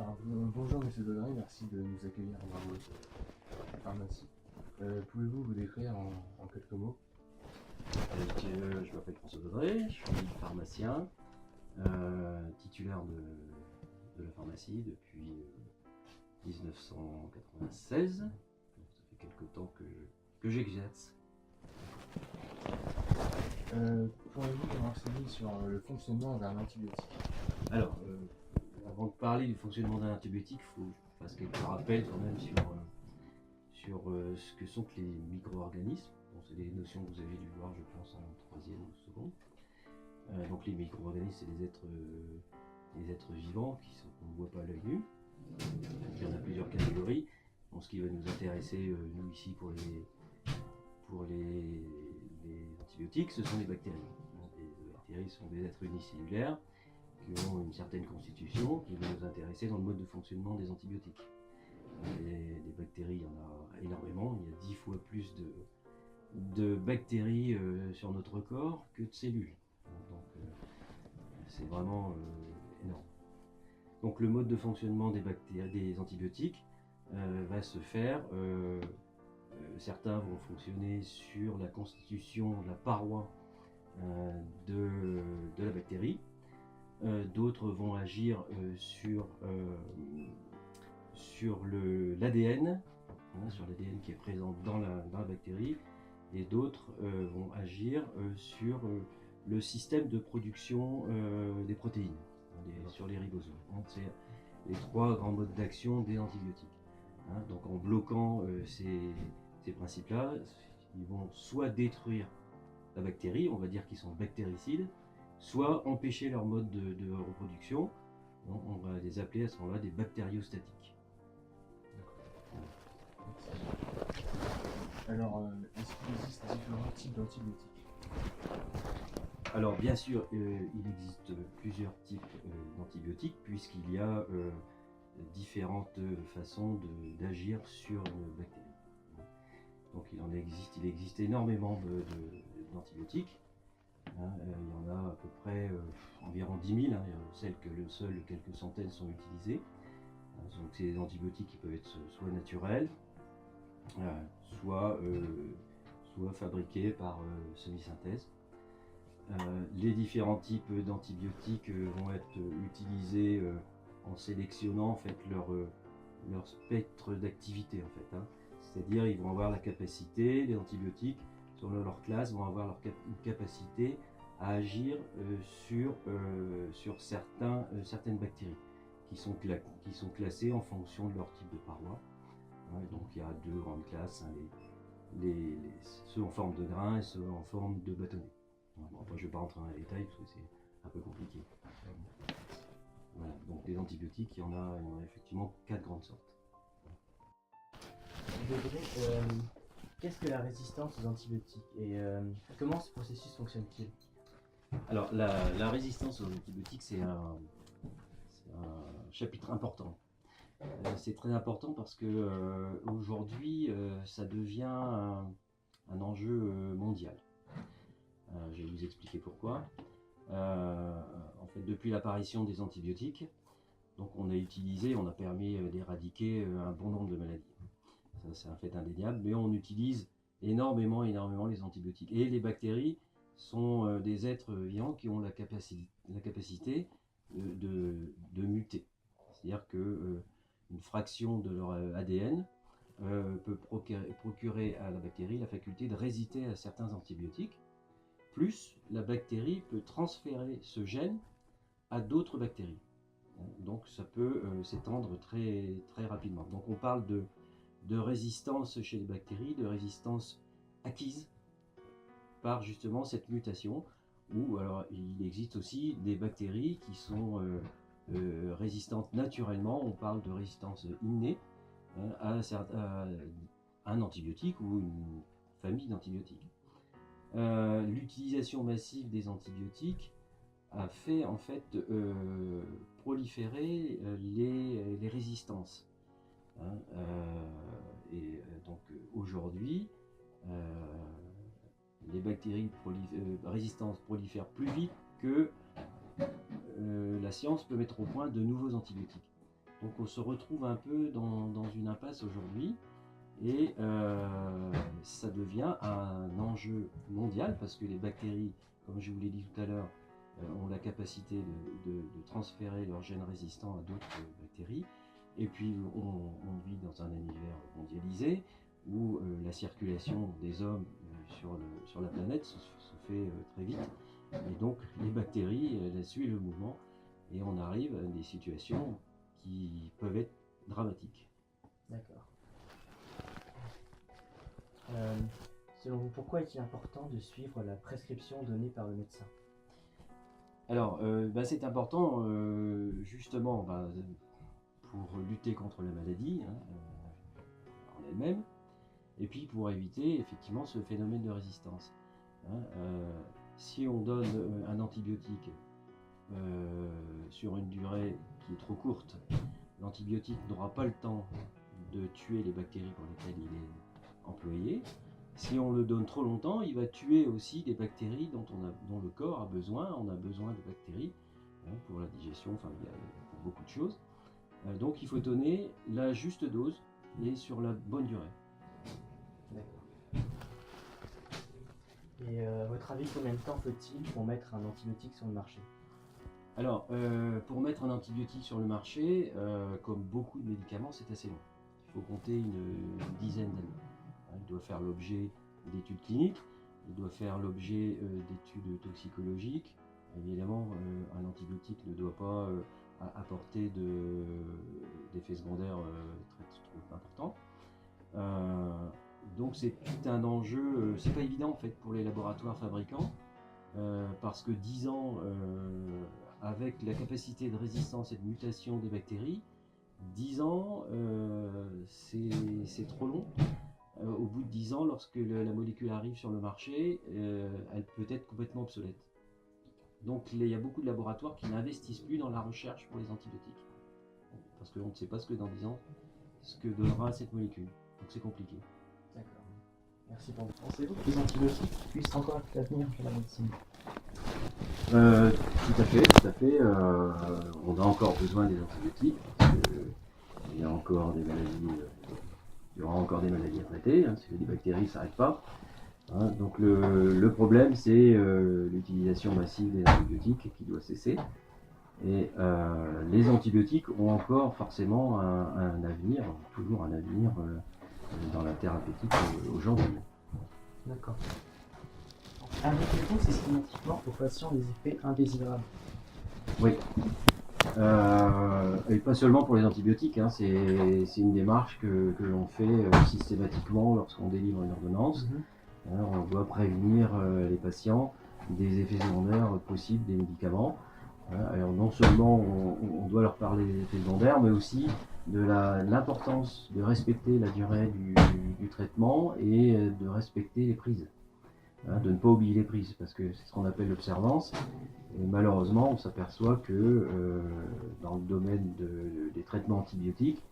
Alors, bonjour Monsieur Baudry, merci de nous accueillir dans votre pharmacie. Pouvez-vous vous décrire en quelques mots? Je m'appelle François Baudry, je suis pharmacien, titulaire de la pharmacie depuis 1996. Ça fait quelques temps que j'exerce. Pourriez-vous nous renseigner sur le fonctionnement d'un antibiotique? Alors, avant de parler du fonctionnement d'un antibiotique, il faut que je fasse quelques rappels quand même sur ce que sont que les micro-organismes. Bon, c'est des notions que vous avez dû voir, je pense, en troisième ou seconde. Donc les micro-organismes, c'est des êtres vivants qu'on ne voit pas à l'œil nu. Il y en a plusieurs catégories. Bon, ce qui va nous intéresser, nous ici, pour les antibiotiques, ce sont les bactéries. Les bactéries sont des êtres unicellulaires qui ont une certaine constitution, qui va nous intéresser dans le mode de fonctionnement des antibiotiques. Des bactéries, il y en a énormément. Il y a 10 fois plus de bactéries sur notre corps que de cellules. Donc c'est vraiment énorme. Donc le mode de fonctionnement des antibiotiques va se faire. Certains vont fonctionner sur la constitution de la paroi de la bactérie. D'autres vont agir sur l'ADN, sur l'ADN qui est présent dans la bactérie, et d'autres vont agir sur le système de production des protéines, sur les ribosomes. C'est les trois grands modes d'action des antibiotiques. Donc en bloquant ces principes-là, ils vont soit détruire la bactérie, on va dire qu'ils sont bactéricides, soit empêcher leur mode de reproduction. Donc on va les appeler à ce moment-là des bactériostatiques. Alors, est-ce qu'il existe différents types d'antibiotiques? Alors bien sûr, il existe plusieurs types d'antibiotiques, puisqu'il y a différentes façons d'agir sur une bactérie. Donc il existe énormément d'antibiotiques. Il y en a à peu près environ 10 000, seules quelques centaines sont utilisées. Donc c'est des antibiotiques qui peuvent être soit naturels, soit fabriqués par semi-synthèse. Les différents types d'antibiotiques vont être utilisés en sélectionnant en fait leur spectre d'activité en fait. C'est-à-dire ils vont avoir la capacité, les antibiotiques selon leur classe vont avoir une capacité à agir sur certaines bactéries qui sont classées en fonction de leur type de paroi. Donc il y a deux grandes classes, ceux en forme de grain et ceux en forme de bâtonnet. Bon, après, je ne vais pas rentrer dans les détails parce que c'est un peu compliqué. Voilà. Donc les antibiotiques, il y en a effectivement 4 grandes sortes. Qu'est-ce que la résistance aux antibiotiques et comment ce processus fonctionne-t-il? Alors la résistance aux antibiotiques, c'est un chapitre important. C'est très important parce que aujourd'hui, ça devient un enjeu mondial. Je vais vous expliquer pourquoi. En fait, depuis l'apparition des antibiotiques, donc on a permis d'éradiquer un bon nombre de maladies. Ça, c'est un fait indéniable, mais on utilise énormément les antibiotiques. Et les bactéries sont des êtres vivants qui ont la capacité de muter. C'est-à-dire que une fraction de leur ADN peut procurer à la bactérie la faculté de résister à certains antibiotiques. Plus la bactérie peut transférer ce gène à d'autres bactéries. Donc ça peut s'étendre très, très rapidement. Donc on parle de résistance chez les bactéries, de résistance acquise par justement cette mutation, ou alors il existe aussi des bactéries qui sont résistantes naturellement. On parle de résistance innée à un antibiotique ou une famille d'antibiotiques. L'utilisation massive des antibiotiques a fait en fait proliférer les résistances. Donc aujourd'hui, les bactéries résistantes prolifèrent plus vite que la science peut mettre au point de nouveaux antibiotiques. Donc on se retrouve un peu dans une impasse aujourd'hui et ça devient un enjeu mondial parce que les bactéries, comme je vous l'ai dit tout à l'heure, ont la capacité de transférer leurs gènes résistants à d'autres bactéries. Et puis on vit dans un univers mondialisé où la circulation des hommes sur la planète se fait très vite. Et donc les bactéries, elles suivent le mouvement et on arrive à des situations qui peuvent être dramatiques. D'accord. Selon vous, pourquoi est-il important de suivre la prescription donnée par le médecin? Alors, c'est important justement pour lutter contre la maladie en elle-même, et puis pour éviter effectivement ce phénomène de résistance. Si on donne un antibiotique sur une durée qui est trop courte, l'antibiotique n'aura pas le temps de tuer les bactéries pour lesquelles il est employé. Si on le donne trop longtemps, il va tuer aussi des bactéries dont le corps a besoin. On a besoin de bactéries pour la digestion, pour beaucoup de choses. Donc il faut donner la juste dose et sur la bonne durée. D'accord. Et à votre avis, combien de temps faut-il pour mettre un antibiotique sur le marché? Alors, pour mettre un antibiotique sur le marché, comme beaucoup de médicaments, c'est assez long. Il faut compter une dizaine d'années. Il doit faire l'objet d'études cliniques, il doit faire l'objet d'études toxicologiques. Évidemment, un antibiotique ne doit pas apporter d'effets secondaires trop importants. Donc c'est tout un enjeu, c'est pas évident en fait pour les laboratoires fabricants, parce que 10 ans avec la capacité de résistance et de mutation des bactéries, 10 ans c'est trop long. Au bout de 10 ans, lorsque la molécule arrive sur le marché, elle peut être complètement obsolète. Donc il y a beaucoup de laboratoires qui n'investissent plus dans la recherche pour les antibiotiques. Parce qu'on ne sait pas ce que dans 10 ans, ce que donnera cette molécule. Donc c'est compliqué. D'accord. Merci pour vous. Pensez-vous que les antibiotiques puissent encore être l'avenir de la médecine? Tout à fait. On a encore besoin des antibiotiques. Parce il y a encore des maladies. Il y aura encore des maladies à traiter, parce que les bactéries ne s'arrêtent pas. Donc le problème, c'est l'utilisation massive des antibiotiques qui doit cesser. Et les antibiotiques ont encore forcément un avenir, toujours un avenir dans la thérapeutique aujourd'hui. D'accord. Indiquez-vous systématiquement aux patients les effets indésirables? Oui. Et pas seulement pour les antibiotiques, c'est une démarche que l'on fait systématiquement lorsqu'on délivre une ordonnance. On doit prévenir les patients des effets secondaires possibles des médicaments. Alors non seulement on doit leur parler des effets secondaires, mais aussi de l'importance de respecter la durée du traitement et de respecter les prises. De ne pas oublier les prises, parce que c'est ce qu'on appelle l'observance. Et malheureusement, on s'aperçoit que dans le domaine des traitements antibiotiques,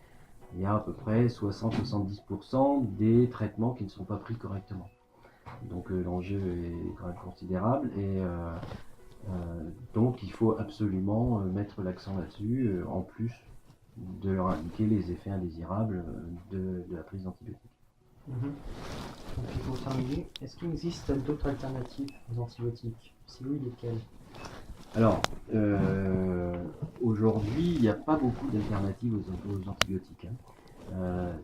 il y a à peu près 60-70% des traitements qui ne sont pas pris correctement. Donc l'enjeu est quand même considérable et donc il faut absolument mettre l'accent là-dessus, en plus de leur indiquer les effets indésirables de la prise d'antibiotiques. Donc pour terminer, est-ce qu'il existe d'autres alternatives aux antibiotiques? Si oui, lesquelles? Alors, aujourd'hui, il n'y a pas beaucoup d'alternatives aux antibiotiques.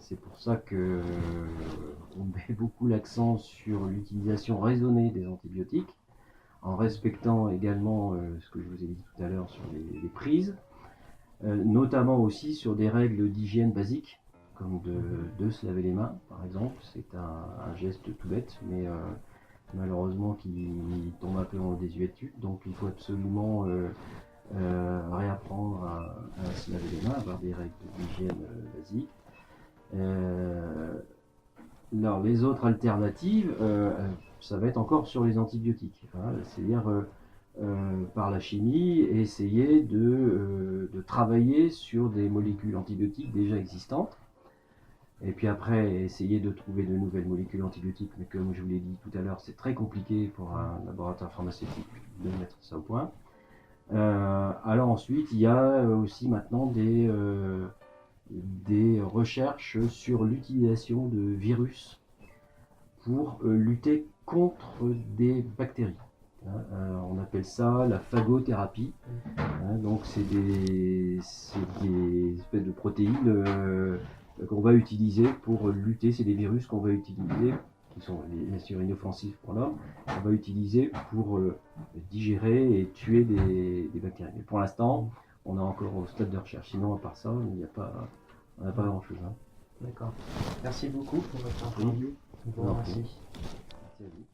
C'est pour ça que on met beaucoup l'accent sur l'utilisation raisonnée des antibiotiques, en respectant également ce que je vous ai dit tout à l'heure sur les prises, notamment aussi sur des règles d'hygiène basiques, comme de se laver les mains, par exemple. C'est un geste tout bête, mais malheureusement qui tombe un peu en désuétude, donc il faut absolument réapprendre à se laver les mains, avoir des règles d'hygiène basiques. Alors les autres alternatives, ça va être encore sur les antibiotiques, c'est-à-dire par la chimie, essayer de travailler sur des molécules antibiotiques déjà existantes. Et puis après, essayer de trouver de nouvelles molécules antibiotiques, mais comme je vous l'ai dit tout à l'heure, c'est très compliqué pour un laboratoire pharmaceutique de mettre ça au point. Alors ensuite, il y a aussi maintenant des des recherches sur l'utilisation de virus pour lutter contre des bactéries. On appelle ça la phagothérapie. Donc c'est des espèces de protéines qu'on va utiliser pour lutter, c'est des virus qu'on va utiliser, qui sont bien sûr inoffensifs pour l'homme, qu'on va utiliser pour digérer et tuer des bactéries. Mais pour l'instant, on est encore au stade de recherche. Sinon, à part ça, on n'a pas grand-chose. D'accord. Merci beaucoup pour votre interview. Je vous remercie. Merci à vous.